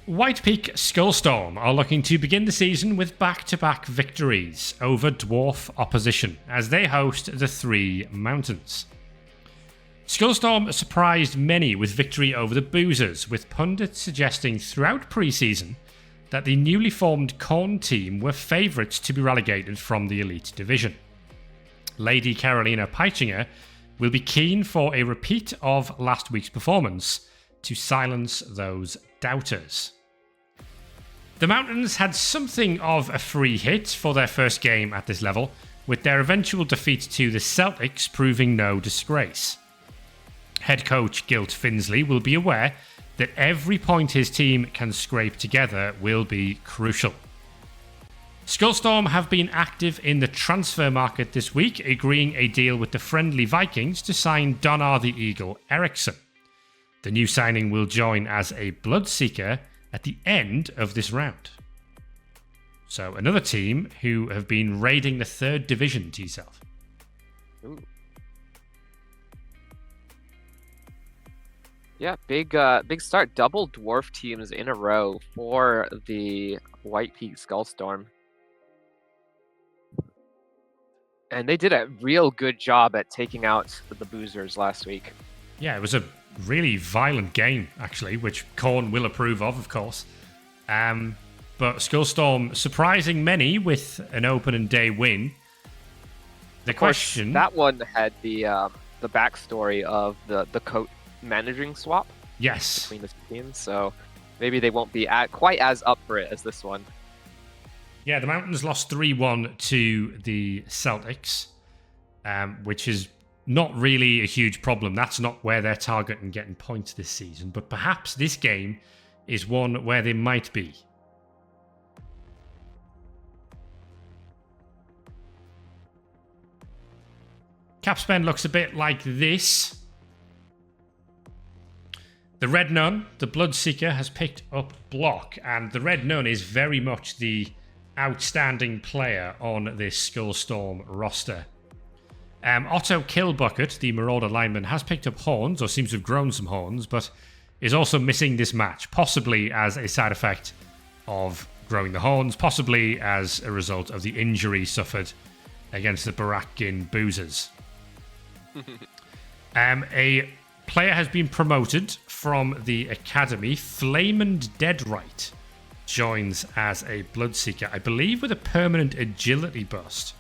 Whitepeak Skullstorm are looking to begin the season with back-to-back victories over dwarf opposition as they host the Three Mountains. Skullstorm surprised many with victory over the Boozers, with pundits suggesting throughout pre-season that the newly formed Khorne team were favourites to be relegated from the Elite Division. Lady Carolina Peichinger will be keen for a repeat of last week's performance to silence those doubters. The Mountains had something of a free hit for their first game at this level, with their eventual defeat to the Celtics proving no disgrace. Head coach Gilt Finsley will be aware that every point his team can scrape together will be crucial. Skullstorm have been active in the transfer market this week, agreeing a deal with the friendly Vikings to sign Donar the Eagle Eriksson. The new signing will join as a Bloodseeker at the end of this round. So another team who have been raiding the third division to yourself. Ooh. Yeah, big start. Double dwarf teams in a row for the Whitepeak Skullstorm. And they did a real good job at taking out the Boozers last week. Yeah, it was a really violent game, actually, which Khorne will approve of course. But Skullstorm surprising many with an opening day win. The question... That one had the backstory of the coat managing swap. Yes. Between the two teams, so maybe they won't be quite as up for it as this one. Yeah, the Mountains lost 3-1 to the Celtics, which is not really a huge problem. That's not where they're targeting getting points this season, but perhaps this game is one where they might be. Cap spend looks a bit like this. The Red Nun, the Bloodseeker, has picked up block, and the Red Nun is very much the outstanding player on this Skullstorm roster. Otto Killbucket, the Marauder lineman, has picked up horns, or seems to have grown some horns, but is also missing this match, possibly as a side effect of growing the horns, possibly as a result of the injury suffered against the Barakin Boozers. A player has been promoted from the academy. Flamand Deadright joins as a Bloodseeker, I believe with a permanent agility bust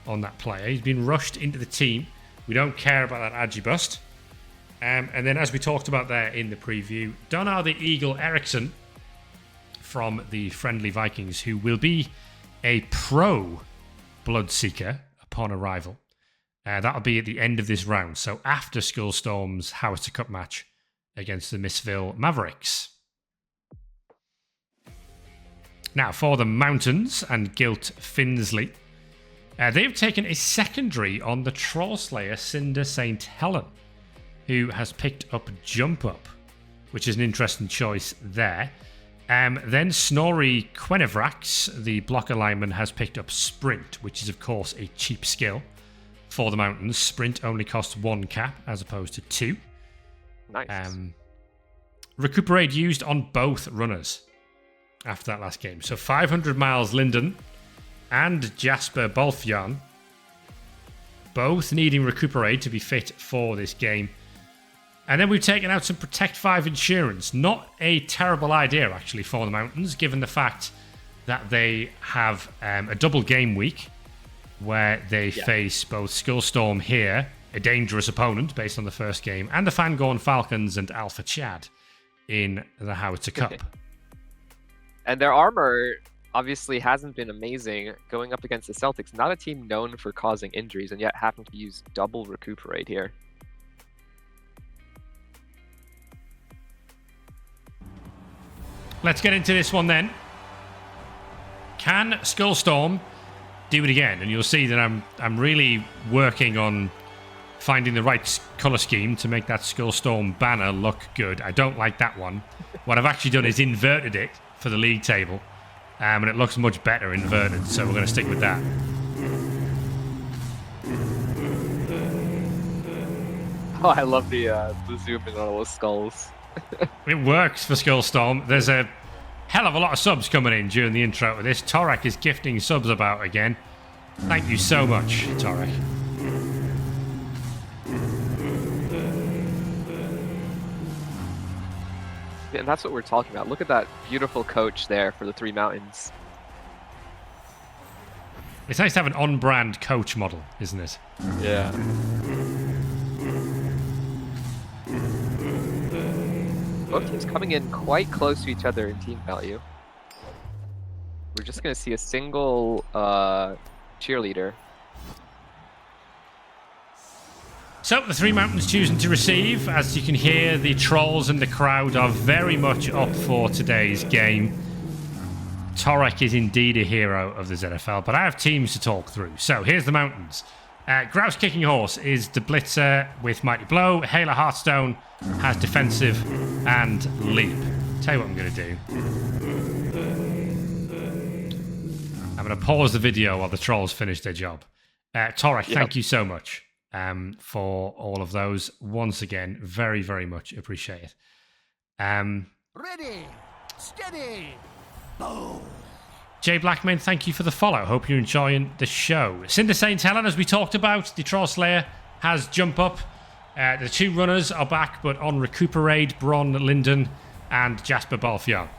on that player. He's been rushed into the team. We don't care about that agi bust. And then, as we talked about there in the preview, Donar the Eagle Eriksson from the friendly Vikings, who will be a pro Bloodseeker upon arrival. That'll be at the end of this round, so after Skullstorm's Howitzer Cup match against the Missville Mavericks. Now, for the Mountains and Gilt Finsley, they've taken a secondary on the Trollslayer Cinder St. Helen, who has picked up Jump Up, which is an interesting choice there. Then Snorri Quenevrax, the blocker lineman, has picked up Sprint, which is, of course, a cheap skill for the Mountains. Sprint only costs 1 cap as opposed to 2. Nice. Recuperate used on both runners after that last game. So 500 miles Linden and Jasper Bolfjan, both needing Recuperate to be fit for this game. And then we've taken out some Protect 5 insurance. Not a terrible idea, actually, for the Mountains, given the fact that they have a double game week where they face both Skullstorm here, a dangerous opponent based on the first game, and the Fangorn Falcons and Alpha Chad in the Howitzer Cup. And their armor obviously hasn't been amazing going up against the Celtics. Not a team known for causing injuries, and yet having to use double Recuperate here. Let's get into this one then. Can Skullstorm do it again? And you'll see that I'm really working on finding the right colour scheme to make that Skullstorm banner look good. I don't like that one. What I've actually done is inverted it for the league table, and it looks much better inverted, so we're going to stick with that. Oh, I love the zoom in on all those skulls. It works for Skullstorm. There's a hell of a lot of subs coming in during the intro to this. Torek is gifting subs about again. Thank you so much, Torek. And that's what we're talking about. Look at that beautiful coach there for the Three Mountains. It's nice to have an on-brand coach model, isn't it? Yeah. Both teams coming in quite close to each other in team value. We're just going to see a single cheerleader. So the Three Mountains choosing to receive. As you can hear, the trolls and the crowd are very much up for today's game. Torek is indeed a hero of the ZFL, but I have teams to talk through. So here's the Mountains. Grouse Kicking Horse is the blitzer with Mighty Blow. Haler Hearthstone has defensive and leap. Tell you what I'm going to do. I'm going to pause the video while the trolls finish their job. Torek, thank you so much for all of those. Once again, very, very much appreciate it. Ready, steady, boom. Jay Blackman, thank you for the follow. Hope you're enjoying the show. Cinder Saint Helen, as we talked about, the Troll Slayer has jump up. The two runners are back, but on recuperate, Bron Linden and Jasper Balfion.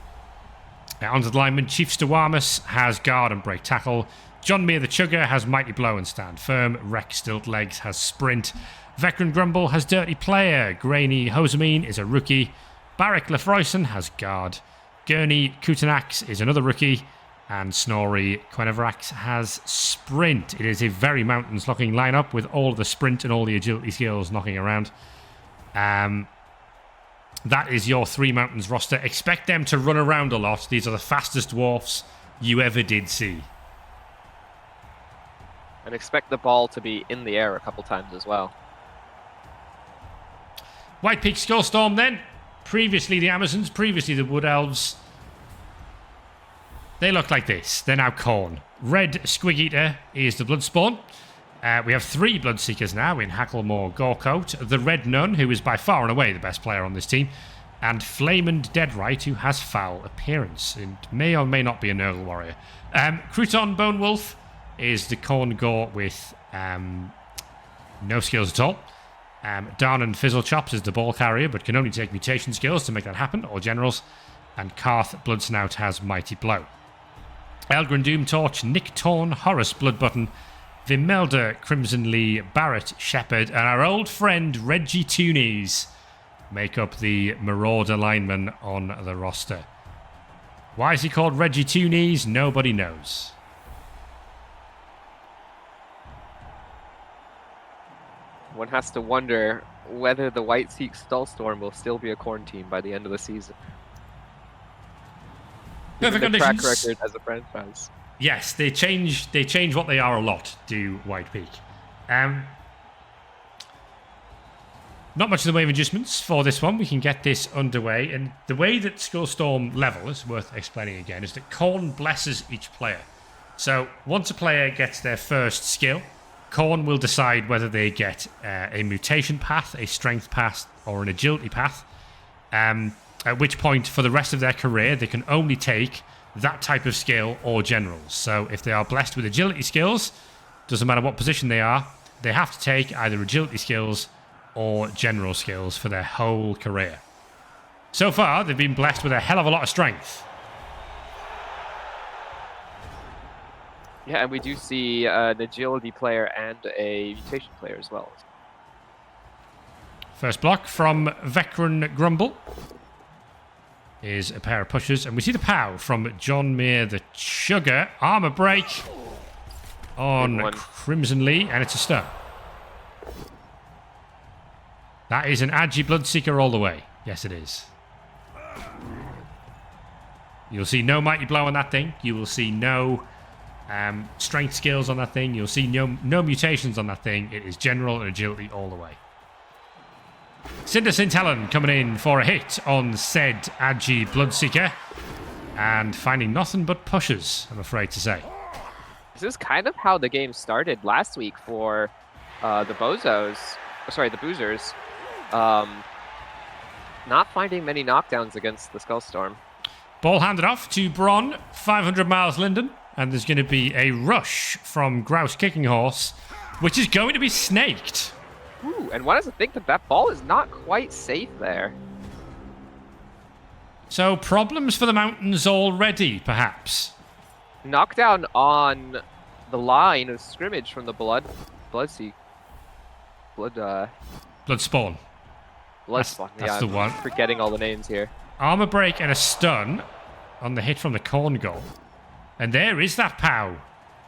Onto the lineman, Chief Stewarmus has guard and break tackle. John Meir the Chugger has mighty blow and stand firm. Rex Stilt Legs has sprint. Veteran Grumble has dirty player. Grainy Hosamine is a rookie. Barrick Lefroyson has guard. Gurney Kutanax is another rookie. And Snorri Quenevrax has sprint. It is a very Mountains looking lineup with all the sprint and all the agility skills knocking around. That is your Three Mountains roster. Expect them to run around a lot. These are the fastest dwarfs you ever did see. And expect the ball to be in the air a couple times as well. Whitepeak Skullstorm then. Previously the Amazons, previously the Wood Elves. They look like this. They're now Khorne. Red Squig Eater is the Bloodspawn. We have 3 Bloodseekers now in Hacklemore Gorecoat. The Red Nun, who is by far and away the best player on this team. And Flamand Deadright, who has foul appearance. And may or may not be a Nurgle Warrior. Crouton Bone Wolf is the Khorne Gore with no skills at all. Darnan Fizzlechops is the ball carrier, but can only take mutation skills to make that happen, or generals. And Karth Bloodsnout has Mighty Blow. Elgrin Doom Torch, Nick Torn, Horace Bloodbutton, Vimelda Crimson Lee, Barrett Shepherd, and our old friend Reggie Toonies make up the Marauder lineman on the roster. Why is he called Reggie Toonies? Nobody knows. One has to wonder whether the Whitepeak Skullstorm will still be a Khorne team by the end of the season. Perfect Given conditions. their track record as a franchise. Yes, they change what they are a lot, do Whitepeak. Not much in the way of adjustments for this one. We can get this underway. And the way that Skullstorm level is worth explaining again is that Khorne blesses each player. So once a player gets their first skill, Khorne will decide whether they get a mutation path, a strength path, or an agility path. At which point, for the rest of their career, they can only take that type of skill or generals. So if they are blessed with agility skills, doesn't matter what position they are, they have to take either agility skills or general skills for their whole career. So far, they've been blessed with a hell of a lot of strength. Yeah, and we do see an agility player and a mutation player as well. First block from Veteran Grumble is a pair of pushes. And we see the POW from John Meir the Chugger. Armor break on Crimson Lee, and it's a stun. That is an Agi Bloodseeker all the way. Yes, it is. You'll see no Mighty Blow on that thing. You will see no strength skills on that thing. You'll see no mutations on that thing. It is general and agility all the way. Cinder St. Helen coming in for a hit on said Agi Bloodseeker. And finding nothing but pushes, I'm afraid to say. This is kind of how the game started last week for the Boozers. Not finding many knockdowns against the Skullstorm. Ball handed off to Bron, 500 miles Linden. And there's going to be a rush from Grouse Kicking Horse, which is going to be snaked. Ooh, and one has to think that that ball is not quite safe there. So problems for the Mountains already, perhaps. Knockdown on the line of scrimmage from the Blood Spawn. That's Yeah, the I'm one. forgetting all the names here. Armor break and a stun on the hit from the Khorne goal. And there is that POW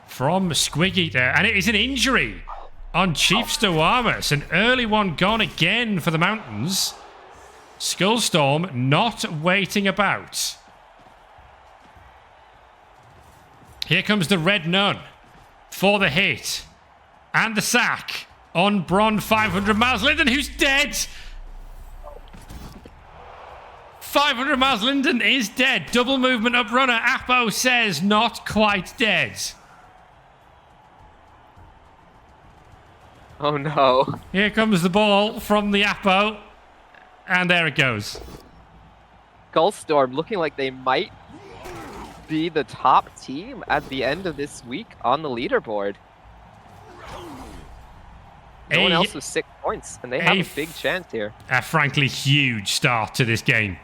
from Squig Eater. And it is an injury on Chief Stoarmus. An early one gone again for the Mountains. Skullstorm not waiting about. Here comes the Red Nun for the hit. And the sack on Bron 500 miles Linden, who's dead. 500 miles Linden is dead. Double movement up runner. Apo says not quite dead. Oh no. Here comes the ball from the Apo. And there it goes. Skullstorm looking like they might be the top team at the end of this week on the leaderboard. No one else with 6 points, and they have a big chance here. A frankly huge start to this game.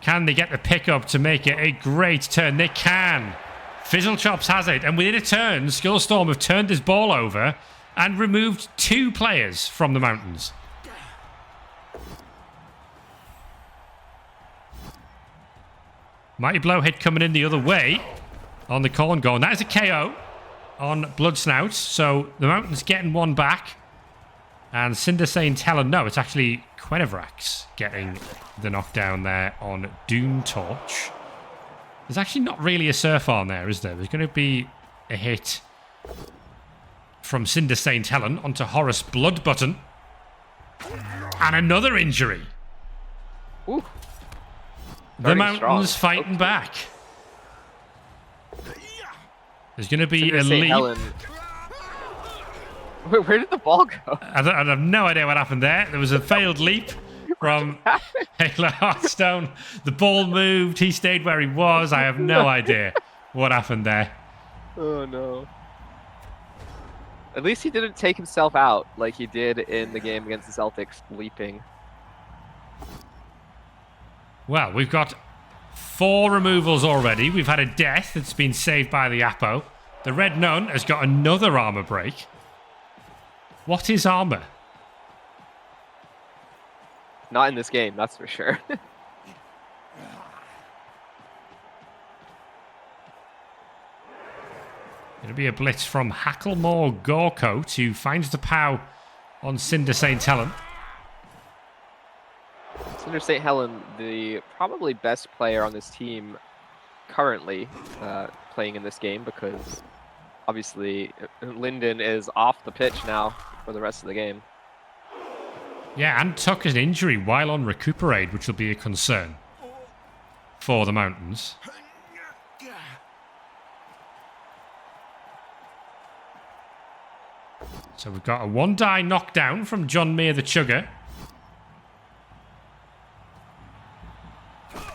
Can they get the pickup to make it a great turn? They can. Fizzlechops has it, and within a turn, Skullstorm have turned this ball over and removed 2 players from the Mountains. Mighty Blow hit coming in the other way on the Khorne goal. And that is a KO on Bloodsnout, so the Mountains getting one back. And Cinder saying tell him no, it's actually Quenevrax getting the knockdown there on Doom Torch. There's actually not really a surf on there, is there? There's going to be a hit from Cinder Saint Helen onto Horace Blood Button. And another injury. Ooh. The Mountains fighting back. There's going to be a leap. Helen. Where did the ball go? I have no idea what happened there. There was a failed leap from Halo Hearthstone. The ball moved. He stayed where he was. I have no idea what happened there. Oh, no. At least he didn't take himself out like he did in the game against the Celtics, leaping. Well, we've got 4 removals already. We've had a death that's been saved by the Apo. The Red Nun has got another armor break. What is armor? Not in this game, that's for sure. It'll be a blitz from Hacklemore Gorcoat, who finds the POW on Cinder St. Helen. Cinder St. Helen, the probably best player on this team currently playing in this game, because obviously Linden is off the pitch now for the rest of the game. Yeah, and took an injury while on Recuperate, which will be a concern for the Mountains. So we've got a 1-die knockdown from John Meir the Chugger.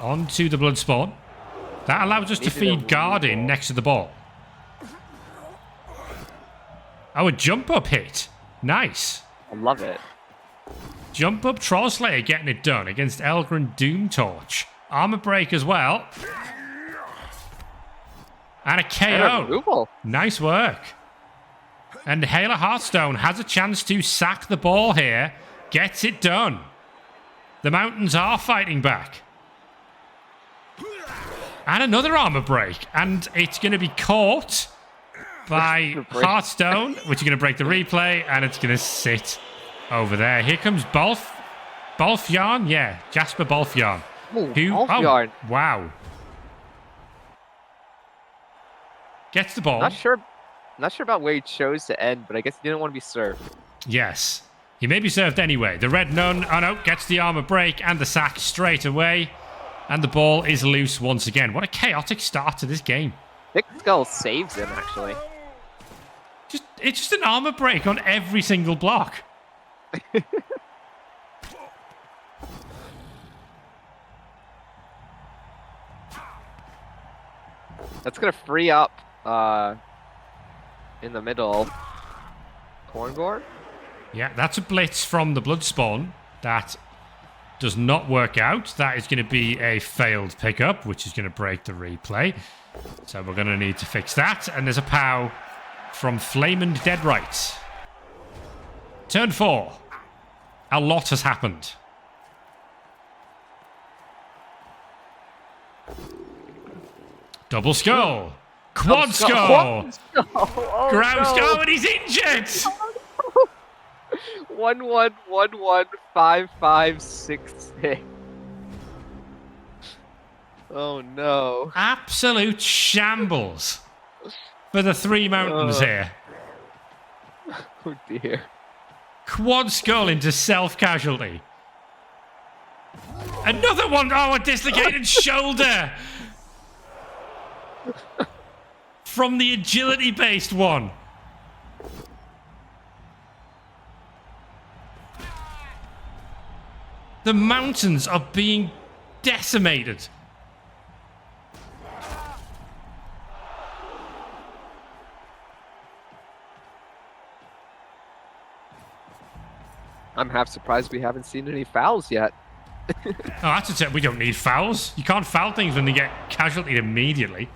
Onto the Bloodspawn. That allows us to feed guard in next to the ball. Oh, a jump up hit. Nice. I love it. Jump up Trollslayer getting it done against Elgren Doom Torch. Armor break as well. And a KO. Nice work. And Halo Hearthstone has a chance to sack the ball here. Gets it done. The Mountains are fighting back. And another armor break. And it's going to be caught by Hearthstone, which is going to break the replay, and it's going to sit over there. Here comes Bolfjarn. Yeah, Jasper Bolfjarn. Bolfjarn. Oh, wow. Gets the ball. Not sure about where he chose to end, but I guess he didn't want to be served. Yes. He may be served anyway. The Red Nun, oh no, gets the armor break and the sack straight away. And the ball is loose once again. What a chaotic start to this game. Thick Skull saves him, actually. It's just an armor break on every single block. That's gonna free up in the middle. Khorne? Yeah, that's a blitz from the Bloodspawn. That does not work out. That is going to be a failed pickup, which is going to break the replay. So we're going to need to fix that. And there's a POW from Flaming Dead Right. Turn 4. A lot has happened. Double skull. Quad skull. Oh, Ground no. skull, and he's injured. 1-1-1-1-5-5-6-6. Oh no. Absolute shambles for the Three Mountains here. Oh dear. Quad skull into self-casualty. Another one. Oh, a dislocated shoulder. From the agility-based one. The mountains are being decimated. I'm half surprised we haven't seen any fouls yet. Oh, that's a tip. We don't need fouls. You can't foul things when they get casualtied immediately.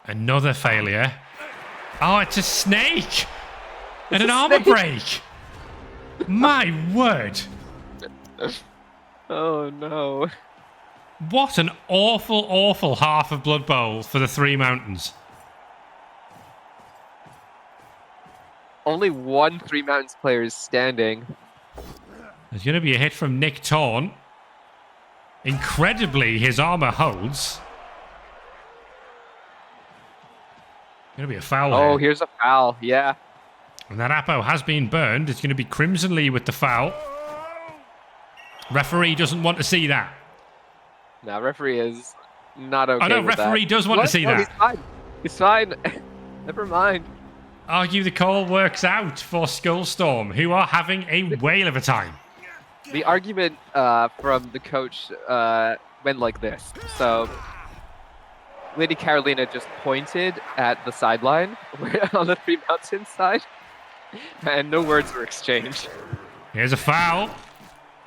Another failure. Oh, it's a snake! And an armor break! My word! Oh no. What an awful, awful half of Blood Bowl for the Three Mountains. Only one Three Mountains player is standing. There's going to be a hit from Nick Torn. Incredibly, his armor holds. Going to be a foul Oh, here. here's a foul. Yeah. And that Apo has been burned. It's going to be Crimson Lee with the foul. Referee doesn't want to see that. No, referee is not okay. Oh no, with referee that. does want to What? see No, that. He's fine. He's fine. Never mind. Argue the call works out for Skullstorm, who are having a whale of a time. The argument from the coach went like this. So, Lady Carolina just pointed at the sideline on the Three Mountains side, and no words were exchanged. Here's a foul.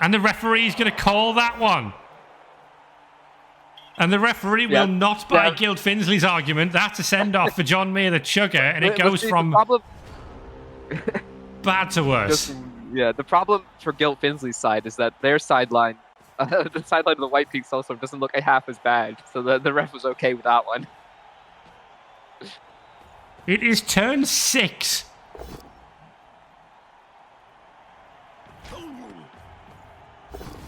And the referee's going to call that one. And the referee will not buy Guild Finsley's argument. That's a send-off for John Mayer, the chugger, and it goes from bad to worse. The problem for Guild Finsley's side is that their sideline, the sideline of the Whitepeak Skullstorm, doesn't look half as bad. So the ref was okay with that one. It is turn 6.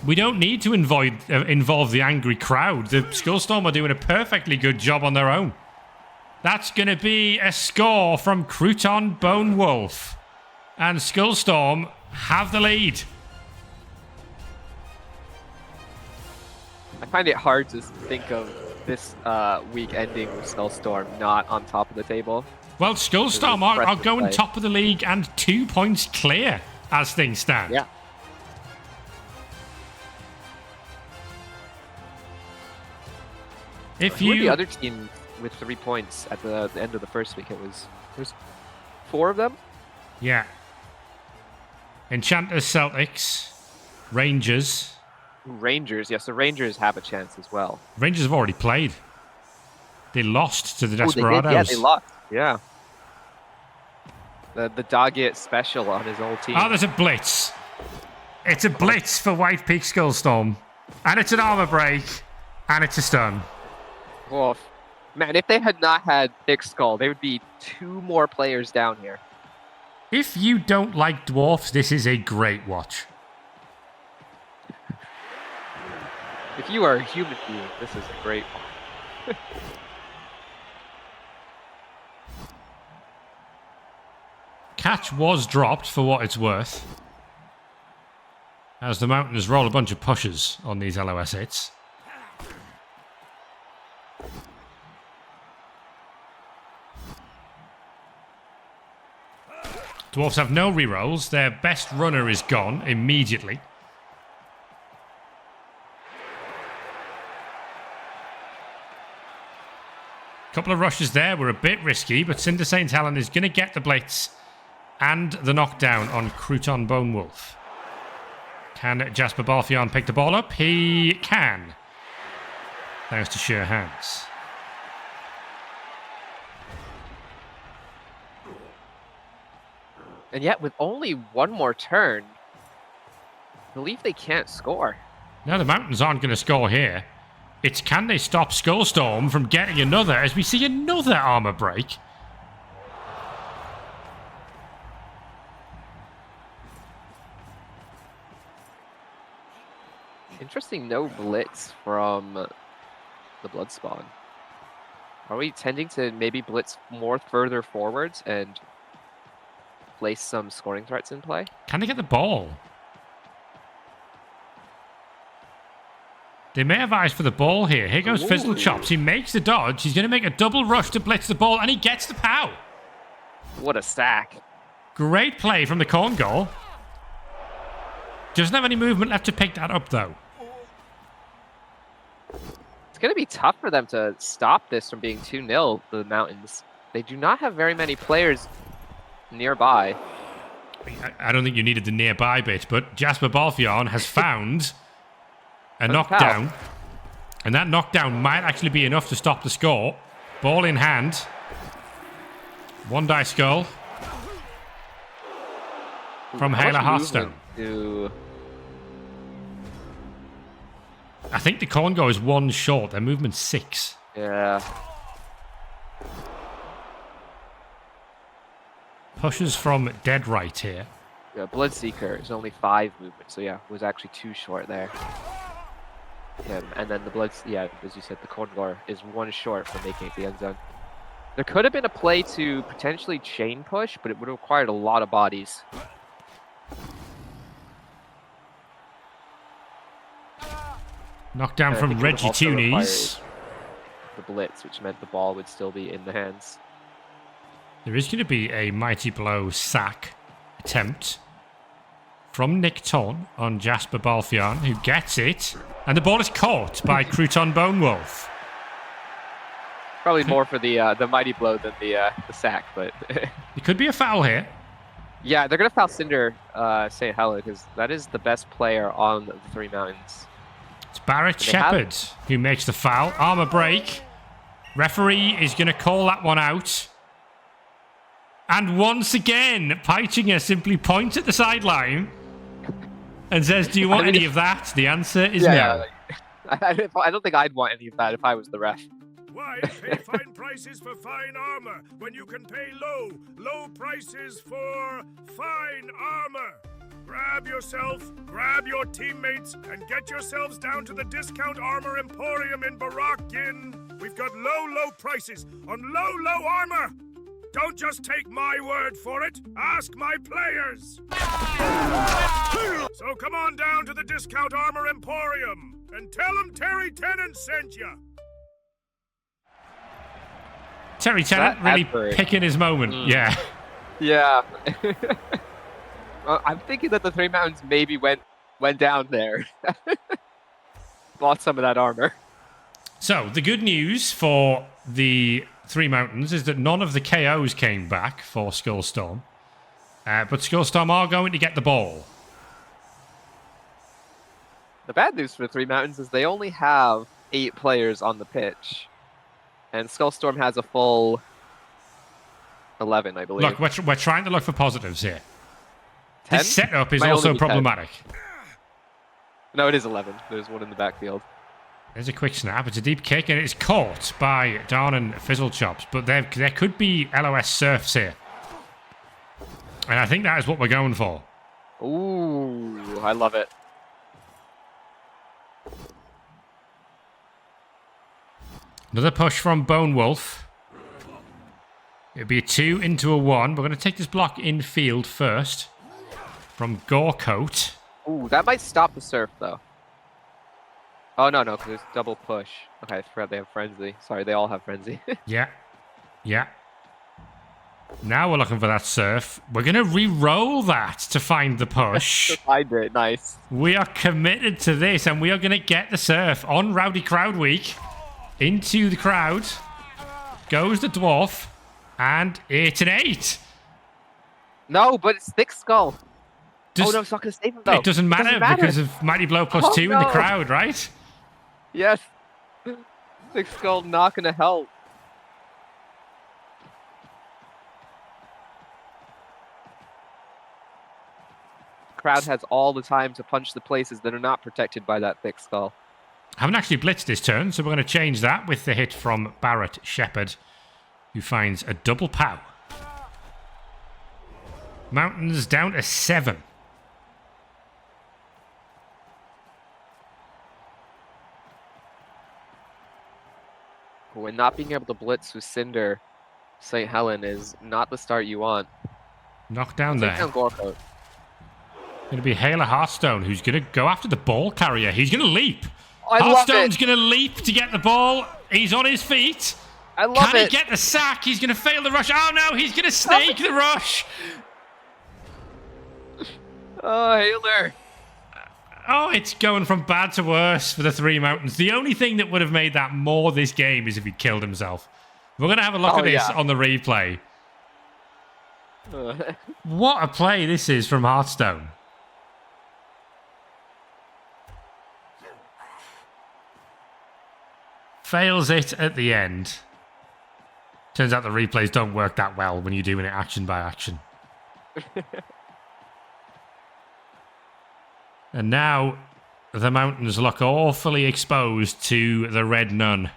We don't need to involve the angry crowd. The Skullstorm are doing a perfectly good job on their own. That's going to be a score from Crouton Bone Wolf. And Skullstorm have the lead. I find it hard to think of this week ending with Skullstorm not on top of the table. Well, Skullstorm are going top of the league and 2 points clear as things stand. Yeah. Who were the other team with 3 points at the end of the first week? There's 4 of them? Yeah. Enchanters, Celtics, Rangers. Rangers, yes, the Rangers have a chance as well. Rangers have already played. They lost to the Desperados. Yeah, they lost. Yeah. The Doggett special on his old team. Oh, there's a blitz. It's a blitz for Whitepeak Skullstorm. And it's an armor break. And it's a stun. Well, man, if they had not had Thick Skull, there would be 2 more players down here. If you don't like Dwarfs, this is a great watch. If you are a human being, this is a great one. Catch was dropped for what it's worth. As the Mountains roll a bunch of pushes on these LOS hits. Dwarfs have no rerolls. Their best runner is gone immediately. couple of rushes there were a bit risky, but Cinder St. Helen is going to get the blitz and the knockdown on Crouton Bone Wolf. Can Jasper Balfion pick the ball up? He can. Thanks to sure hands. And yet, with only one more turn, I believe they can't score. No, the Mountains aren't going to score here. It's can they stop Skullstorm from getting another, as we see another armor break. Interesting, no blitz from the Bloodspawn. Are we tending to maybe blitz more further forwards and place some scoring threats in play? Can they get the ball? They may have eyes for the ball here. Here goes Fizzle Chops. He makes the dodge. He's going to make a double rush to blitz the ball, and he gets the POW. What a sack. Great play from the Khorne goal. Doesn't have any movement left to pick that up, though. It's going to be tough for them to stop this from being 2-0, the Mountains. They do not have very many players nearby. I don't think you needed the nearby bit, but Jasper Balfion has found a knockdown. And that knockdown might actually be enough to stop the score. Ball in hand. One die skull. From Hayla Hearthstone. I think the Congo is one short. Their movement's 6. Yeah. Pushes from dead right here. Yeah, Bloodseeker is only 5 movement, so yeah, was actually 2 short there. And then the as you said, the Congo is 1 short from making it the end zone. There could have been a play to potentially chain push, but it would have required a lot of bodies. Knockdown from Reggie Toonies. The blitz, which meant the ball would still be in the hands. There is going to be a mighty blow sack attempt from Nick Ton on Jasper Balfion, who gets it. And the ball is caught by Crouton Bone Wolf. Probably more for the mighty blow than the sack, but... It could be a foul here. Yeah, they're going to foul Cinder St. Helen, because that is the best player on the 3 Mountains. It's Barrett Shepherd who makes the foul. Armor break. Referee is going to call that one out. And once again, Peitinger simply points at the sideline and says, do you want any of that? The answer is no. I don't think I'd want any of that if I was the ref. Why pay fine prices for fine armor when you can pay low prices for fine armor? Grab yourself, grab your teammates, and get yourselves down to the Discount Armor Emporium in Barakin. We've got low prices on low armor. Don't just take my word for it. Ask my players. So come on down to the Discount Armor Emporium and tell them Terry Tennant sent you. Terry Tennant really picking his moment. Yeah. Yeah. Well, I'm thinking that the 3 Mountains maybe went down there. Bought some of that armor. So, the good news for the 3 Mountains is that none of the KOs came back for Skullstorm. But Skullstorm are going to get the ball. The bad news for the 3 Mountains is they only have 8 players on the pitch. And Skullstorm has a full 11, I believe. Look, we're trying to look for positives here. 10? This setup is also problematic. 10. No, it is 11. There's one in the backfield. There's a quick snap. It's a deep kick, and it's caught by Darn and Fizzle Chops. But there could be LOS Surfs here. And I think that is what we're going for. Ooh, I love it. Another push from Bone Wolf. It'll be a 2 into a 1. We're going to take this block in field first. From Gorecoat. Ooh, that might stop the surf, though. Oh, no, because there's double push. Okay, I forgot they have Frenzy. Sorry, they all have Frenzy. Yeah. Now we're looking for that surf. We're going to re-roll that to find the push. Find it, nice. We are committed to this, and we are going to get the surf on Rowdy Crowd Week. Into the crowd. goes the dwarf, and it's an 8. No, but it's Thick Skull. Does, oh no, it's not going to save him though. It doesn't matter, because of Mighty Blow plus 2 in the crowd, right? Yes. Thick Skull not going to help. Crowd has all the time to punch the places that are not protected by that Thick Skull. Haven't actually blitzed this turn, so we're going to change that with the hit from Barrett Shepherd, who finds a double pow. Mountains down to 7. When not being able to blitz with Cinder, St. Helen is not the start you want. Knock down there. Down Gorcoat. Going to be Haler Hearthstone, who's going to go after the ball carrier. He's going to leap. I love Hearthstone's it. going to leap to get the ball. He's on his feet. I love Can it. he get the sack? He's going to fail the rush. Oh no, he's going to snake the rush. Oh, Haler. Oh, it's going from bad to worse for the 3 Mountains. The only thing that would have made that more this game is if he killed himself. We're going to have a look at this on the replay. What a play this is from Hearthstone. Fails it at the end. Turns out the replays don't work that well when you're doing it action by action. And now the Mountains look awfully exposed to the Red Nun.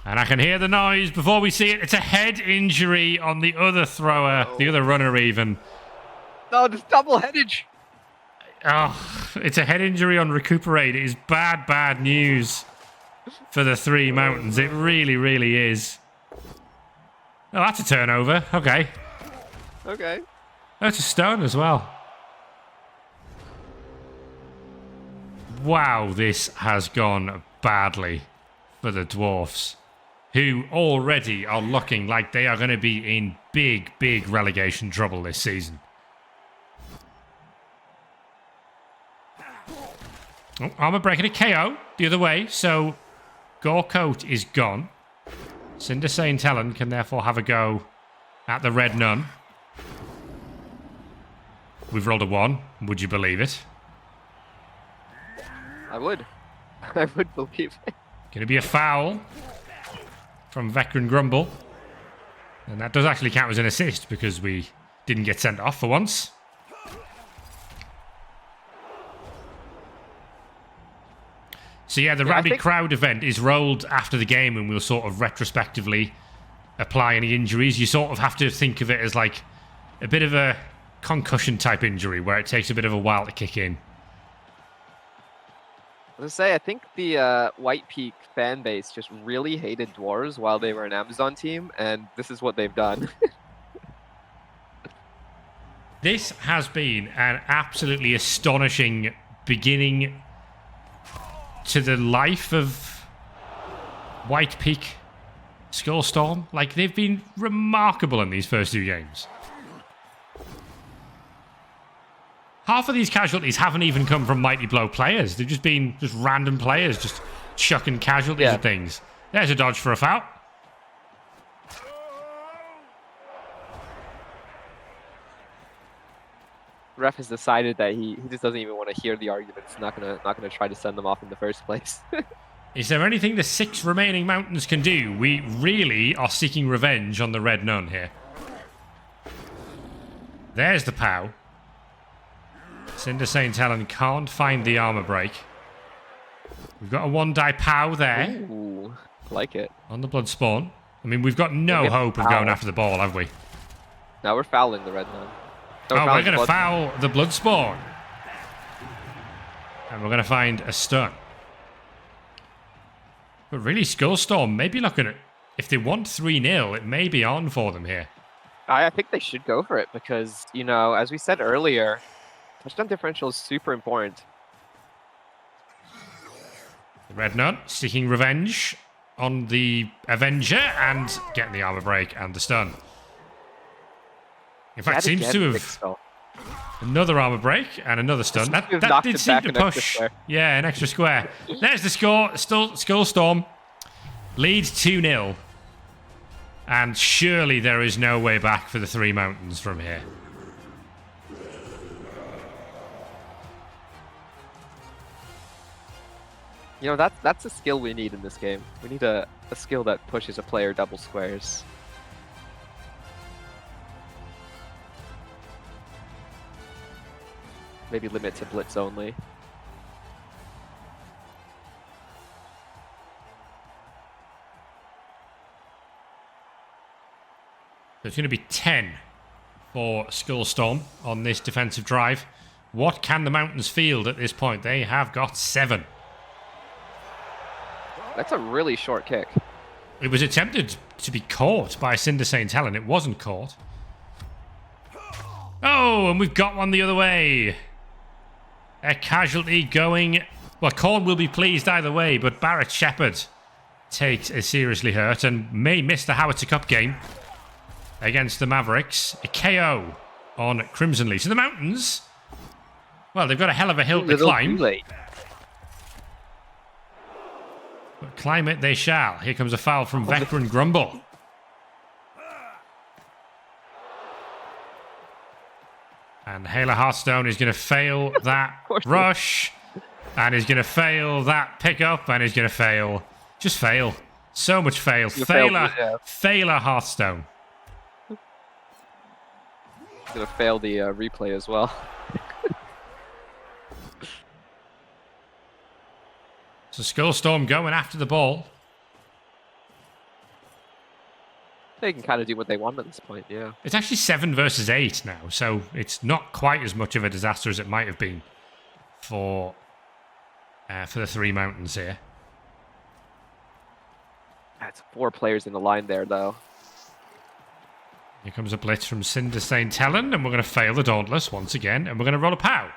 And I can hear the noise before we see it. It's a head injury on the other thrower, the other runner even. No, just double headage. Oh, it's a head injury on Recuperate. It is bad, bad news for the 3 Mountains. It really, really is. Oh, that's a turnover. Okay. Okay. That's a stone as well. Wow, this has gone badly for the Dwarfs, who already are looking like they are going to be in big, big relegation trouble this season. Oh, armor breaking a KO the other way, so Gorecoat is gone. Cinder St. Helen can therefore have a go at the Red Nun. We've rolled a 1. Would you believe it? I would. I would believe it. Going to be a foul from Veteran Grumble. And that does actually count as an assist because we didn't get sent off for once. So yeah, the Rabid Crowd event is rolled after the game and we'll sort of retrospectively apply any injuries. You sort of have to think of it as like a bit of a concussion type injury where it takes a bit of a while to kick in. I was going to say, I think the Whitepeak fan base just really hated Dwarves while they were an Amazon team, and this is what they've done. This has been an absolutely astonishing beginning to the life of Whitepeak Skullstorm. Like, they've been remarkable in these first 2 games. Half of these casualties haven't even come from Mighty Blow players. They've just been just random players just chucking casualties at things. There's a dodge for a foul. Ref has decided that he just doesn't even want to hear the arguments. Not gonna try to send them off in the first place. Is there anything the 6 remaining Mountains can do? We really are seeking revenge on the Red Nun here. There's the POW. Cinder St. Helen can't find the armor break. We've got a 1-die POW there. Ooh, like it. On the blood spawn. I mean, we've got no hope of going after the ball, have we? Now we're fouling the Red Nun. No, we're going to foul the blood spawn. And we're going to find a stun. But really, Skullstorm may be looking at... If they want 3-0, it may be on for them here. I think they should go for it because, you know, as we said earlier, touchdown differential is super important. The Red Nun seeking revenge on the Avenger and getting the armor break and the stun. In fact, seems to have Another armor break and another stun. That knocked did it seem back to an extra push. square. Yeah, an extra square. There's the score. Still, Skullstorm leads 2-0. And surely there is no way back for the Three Mountains from here. You know, that's a skill we need in this game. We need a skill that pushes a player double squares. Maybe limit to blitz only. So it's going to be 10 for Skullstorm on this defensive drive. What can the Mountains field at this point? They have got 7. That's a really short kick. It was attempted to be caught by Cinder St. Helen. It wasn't caught. Oh, and we've got one the other way. A casualty going... Well, Khorne will be pleased either way, but Barrett Shepherd takes a seriously hurt and may miss the Howitzer Cup game against the Mavericks. A KO on Crimson Lee. So the Mountains... Well, they've got a hell of a hill to climb. Too late. But climb it they shall. Here comes a foul from Veteran Grumble. And Hayla Hearthstone is going to fail that rush. And is going to fail that pickup. And is going to fail. Just fail. So much fail. Failer Hearthstone. He's going to fail the replay as well. So Skullstorm going after the ball. They can kind of do what they want at this point, yeah. It's actually 7 versus 8 now, so it's not quite as much of a disaster as it might have been for the Three Mountains here. That's 4 players in the line there, though. Here comes a blitz from Cinder St. Helen, and we're going to fail the Dauntless once again, and we're going to roll a POW.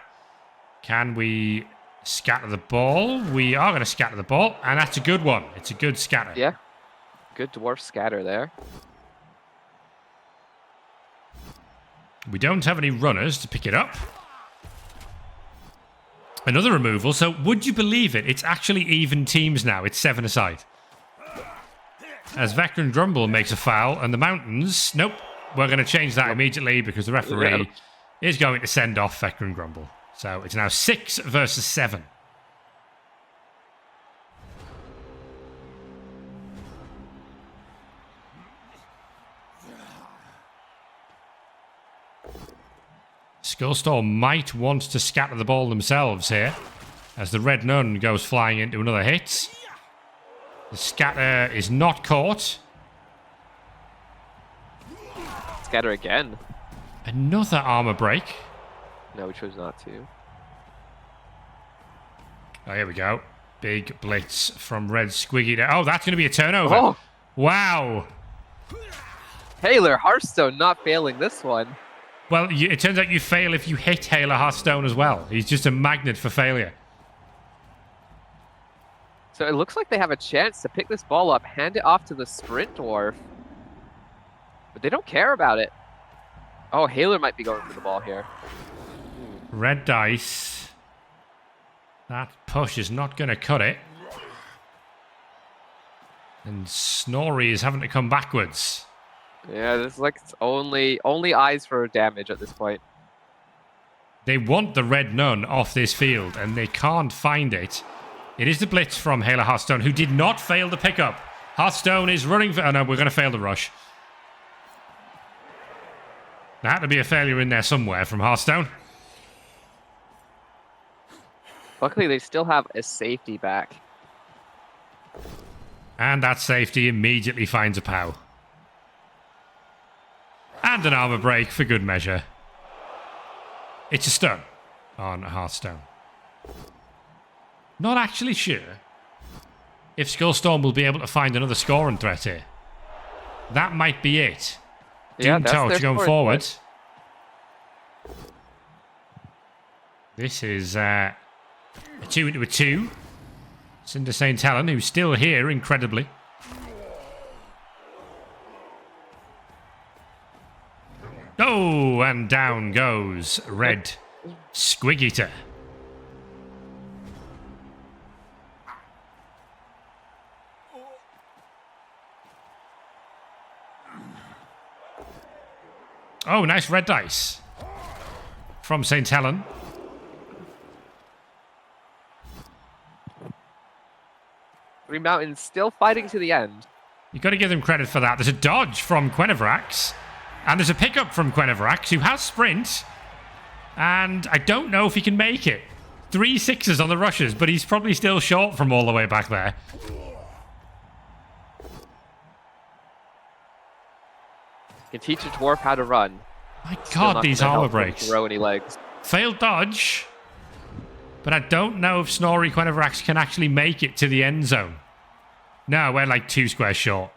Can we scatter the ball? We are going to scatter the ball, and that's a good one. It's a good scatter. Yeah. Good dwarf scatter there. We don't have any runners to pick it up. Another removal. So would you believe it? It's actually even teams now. It's 7 aside. As Veteran Grumble makes a foul, and the Mountains... Nope. We're going to change that immediately because the referee is going to send off Veteran Grumble. So it's now 6 versus 7. Skullstorm might want to scatter the ball themselves here as the Red Nun goes flying into another hit. The scatter is not caught. Scatter again. Another armor break. No, we chose not to. Oh, here we go. Big blitz from Red Squiggy. Oh, that's going to be a turnover. Oh. Wow. Hayla Hearthstone not failing this one. Well, it turns out you fail if you hit Hayla Hearthstone as well. He's just a magnet for failure. So it looks like they have a chance to pick this ball up, hand it off to the Sprint Dwarf. But they don't care about it. Oh, Hayla might be going for the ball here. Red dice. That push is not going to cut it. And Snorri is having to come backwards. Yeah, this is like it's only eyes for damage at this point. They want the Red Nun off this field, and they can't find it. It is the blitz from Hayla Hearthstone, who did not fail the pickup. Hearthstone is running for... Oh, no, we're going to fail the rush. There had to be a failure in there somewhere from Hearthstone. Luckily, they still have a safety back. And that safety immediately finds a POW. And an armor break for good measure. It's a stun on Hearthstone. Not actually sure if Skullstorm will be able to find another scoring threat here. That might be it. Yeah, Doom Touch going forward. Threat. This is a 2 into a 2. Cinder St. Helen, who's still here, incredibly. Oh, and down goes Red Squig Eater. Oh, nice red dice from St. Helen. Three Mountains still fighting to the end. You've got to give them credit for that. There's a dodge from Quenevrax, and there's a pickup from Quenevrax, who has sprint, and I don't know if he can make it. 3 sixes on the rushes, but he's probably still short from all the way back there. Can teach a dwarf how to run. My God, these armor breaks. Throw any legs. Failed dodge, but I don't know if Snorri Quenevrax can actually make it to the end zone. No, we're like 2 squares short.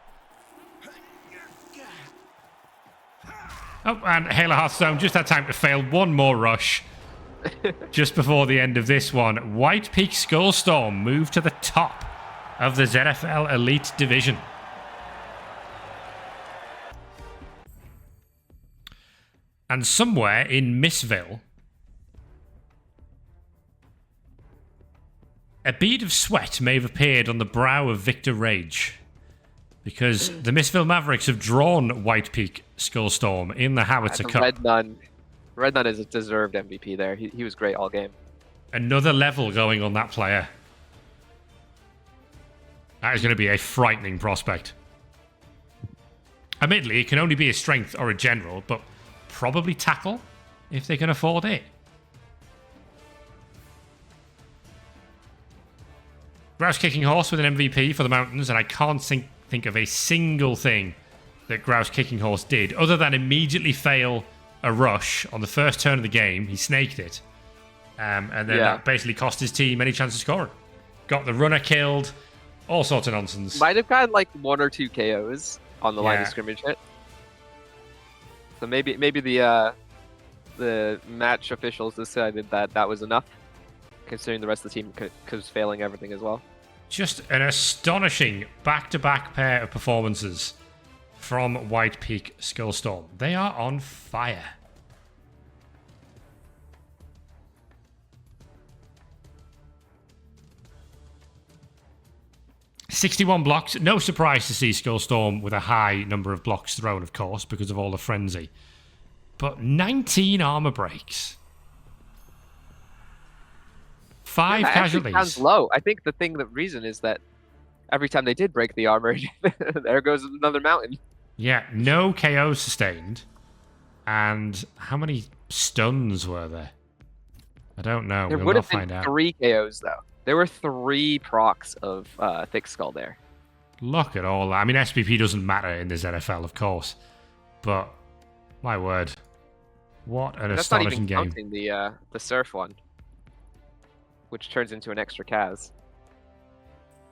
Oh, and Halo Hearthstone just had time to fail one more rush just before the end of this one. Whitepeak Skullstorm moved to the top of the ZFL Elite Division. And somewhere in Missville, a bead of sweat may have appeared on the brow of Victor Rage, because the Missville Mavericks have drawn Whitepeak Skullstorm in the Howitzer Cup. Red Nun is a deserved MVP there. He was great all game. Another level going on that player. That is going to be a frightening prospect. Admittedly, it can only be a strength or a general, but probably tackle if they can afford it. Grouse Kicking Horse with an MVP for the Mountains, and I can't think of a single thing that Grouse Kicking Horse did other than immediately fail a rush on the first turn of the game. He snaked it, and then that basically cost his team any chance of scoring. Got the runner killed, all sorts of nonsense. Might have gotten like 1 or 2 KOs on the line of scrimmage hit. So maybe the match officials decided that was enough, considering the rest of the team was failing everything as well. Just an astonishing back-to-back pair of performances from Whitepeak Skullstorm. They are on fire. $61 blocks. No surprise to see Skullstorm with a high number of blocks thrown, of course, because of all the frenzy. But 19 armor breaks. 5 casualties. Sounds low. I think the reason is that every time they did break the armor, there goes another mountain. Yeah, no KOs sustained. And how many stuns were there? I don't know. There would have been 3 KOs, though. There were 3 procs of Thick Skull there. Look at all that. I mean, SPP doesn't matter in the ZFL, of course. But, my word. What an astonishing game. That's not even counting the Surf one, which turns into an extra Kaz.